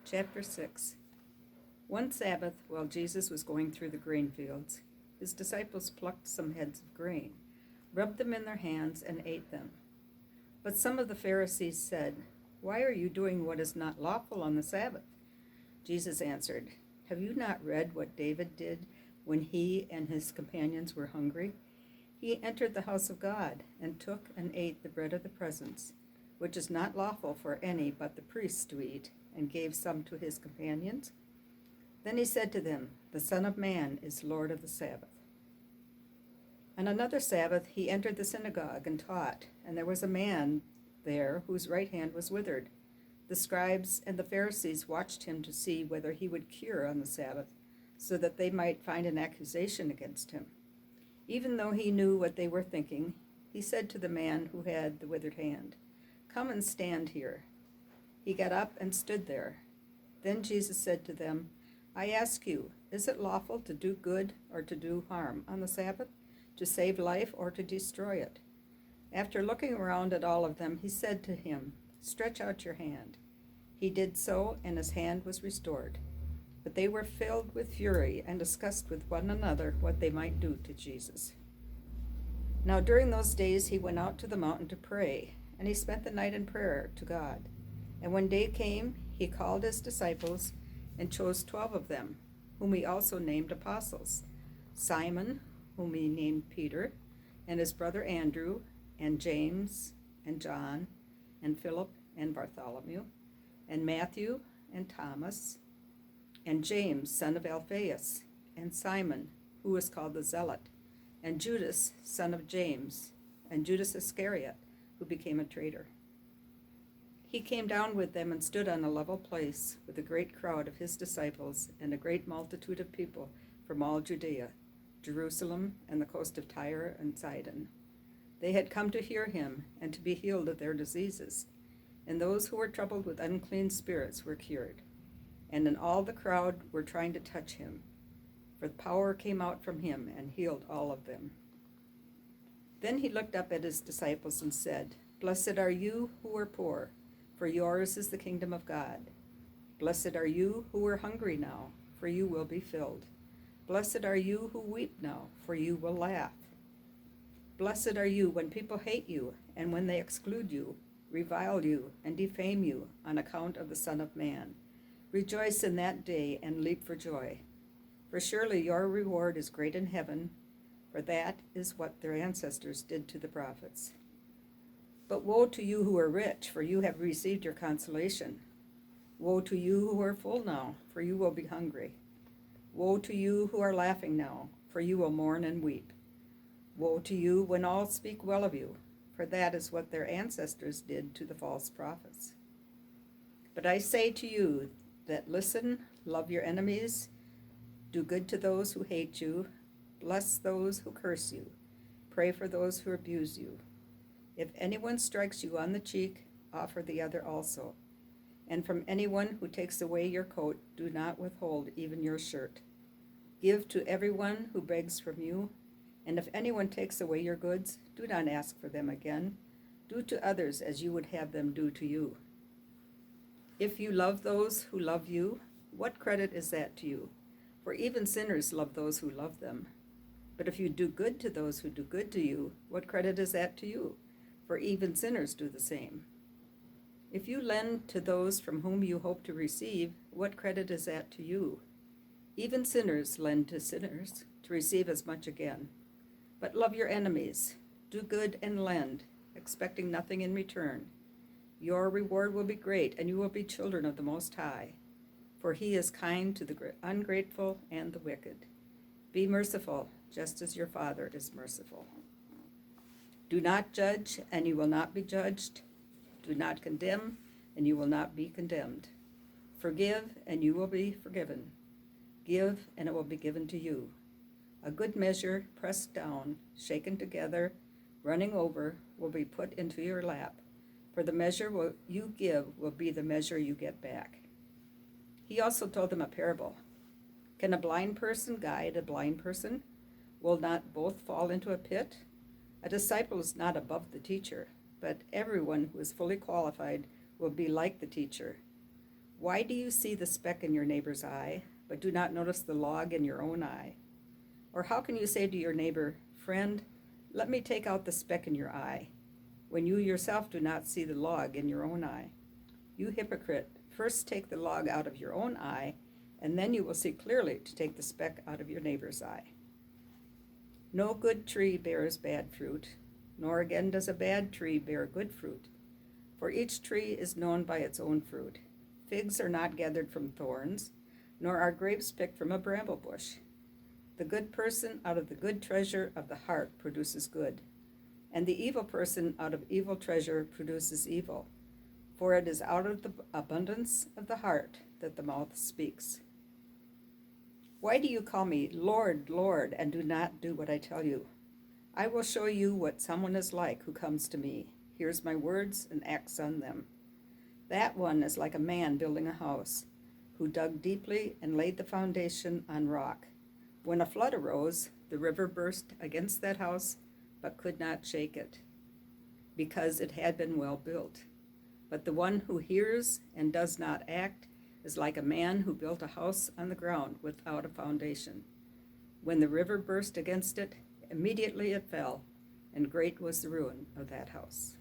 Chapter 6. One Sabbath, while Jesus was going through the grain fields, his disciples plucked some heads of grain, rubbed them in their hands, and ate them. But some of the Pharisees said, "Why are you doing what is not lawful on the Sabbath?" Jesus answered, "Have you not read what David did when he and his companions were hungry? He entered the house of God and took and ate the bread of the presence, which is not lawful for any but the priests to eat, and gave some to his companions. Then he said to them, 'The Son of Man is Lord of the Sabbath.'" On another Sabbath he entered the synagogue and taught, and there was a man there whose right hand was withered. The scribes and the Pharisees watched him to see whether he would cure on the Sabbath, so that they might find an accusation against him. Even though he knew what they were thinking, he said to the man who had the withered hand, "Come and stand here." He got up and stood there. Then Jesus said to them, "I ask you, is it lawful to do good or to do harm on the Sabbath, to save life or to destroy it?" After looking around at all of them, he said to him, "Stretch out your hand." He did so, and his hand was restored. But they were filled with fury and discussed with one another what they might do to Jesus. Now during those days he went out to the mountain to pray, and he spent the night in prayer to God. And when day came, he called his disciples and chose 12 of them, whom he also named apostles: Simon, whom he named Peter, and his brother Andrew, and James, and John, and Philip, and Bartholomew, and Matthew, and Thomas, and James, son of Alphaeus, and Simon, who was called the Zealot, and Judas, son of James, and Judas Iscariot, who became a traitor. He came down with them and stood on a level place with a great crowd of his disciples and a great multitude of people from all Judea, Jerusalem, and the coast of Tyre and Sidon. They had come to hear him and to be healed of their diseases, and those who were troubled with unclean spirits were cured. And in all the crowd were trying to touch him, for the power came out from him and healed all of them. Then he looked up at his disciples and said, "Blessed are you who are poor, for yours is the kingdom of God. Blessed are you who are hungry now, for you will be filled. Blessed are you who weep now, for you will laugh. Blessed are you when people hate you, and when they exclude you, revile you, and defame you on account of the Son of Man. Rejoice in that day and leap for joy. For surely your reward is great in heaven, for that is what their ancestors did to the prophets. But woe to you who are rich, for you have received your consolation. Woe to you who are full now, for you will be hungry. Woe to you who are laughing now, for you will mourn and weep. Woe to you when all speak well of you, for that is what their ancestors did to the false prophets. But I say to you that listen, love your enemies, do good to those who hate you, bless those who curse you, pray for those who abuse you. If anyone strikes you on the cheek, offer the other also. And from anyone who takes away your coat, do not withhold even your shirt. Give to everyone who begs from you, and if anyone takes away your goods, do not ask for them again. Do to others as you would have them do to you. If you love those who love you, what credit is that to you? For even sinners love those who love them. But if you do good to those who do good to you, what credit is that to you? For even sinners do the same. If you lend to those from whom you hope to receive, what credit is that to you? Even sinners lend to sinners to receive as much again. But love your enemies, do good and lend, expecting nothing in return. Your reward will be great, and you will be children of the Most High, for he is kind to the ungrateful and the wicked. Be merciful, just as your Father is merciful. Do not judge, and you will not be judged. Do not condemn, and you will not be condemned. Forgive, and you will be forgiven. Give, and it will be given to you. A good measure, pressed down, shaken together, running over, will be put into your lap. For the measure you give will be the measure you get back. He also told them a parable. Can a blind person guide a blind person? Will not both fall into a pit? A disciple is not above the teacher, but everyone who is fully qualified will be like the teacher. Why do you see the speck in your neighbor's eye, but do not notice the log in your own eye? Or how can you say to your neighbor, Friend, let me take out the speck in your eye, when you yourself do not see the log in your own eye? You hypocrite, first take the log out of your own eye, and then you will see clearly to take the speck out of your neighbor's eye. No good tree bears bad fruit, nor again does a bad tree bear good fruit. For each tree is known by its own fruit. Figs are not gathered from thorns, nor are grapes picked from a bramble bush. The good person out of the good treasure of the heart produces good, and the evil person out of evil treasure produces evil. For it is out of the abundance of the heart that the mouth speaks. Why do you call me Lord, Lord, and do not do what I tell you? I will show you what someone is like who comes to me, hears my words, and acts on them. That one is like a man building a house, who dug deeply and laid the foundation on rock. When a flood arose, the river burst against that house, but could not shake it, because it had been well built. But the one who hears and does not act is like a man who built a house on the ground without a foundation. When the river burst against it, immediately it fell, and great was the ruin of that house.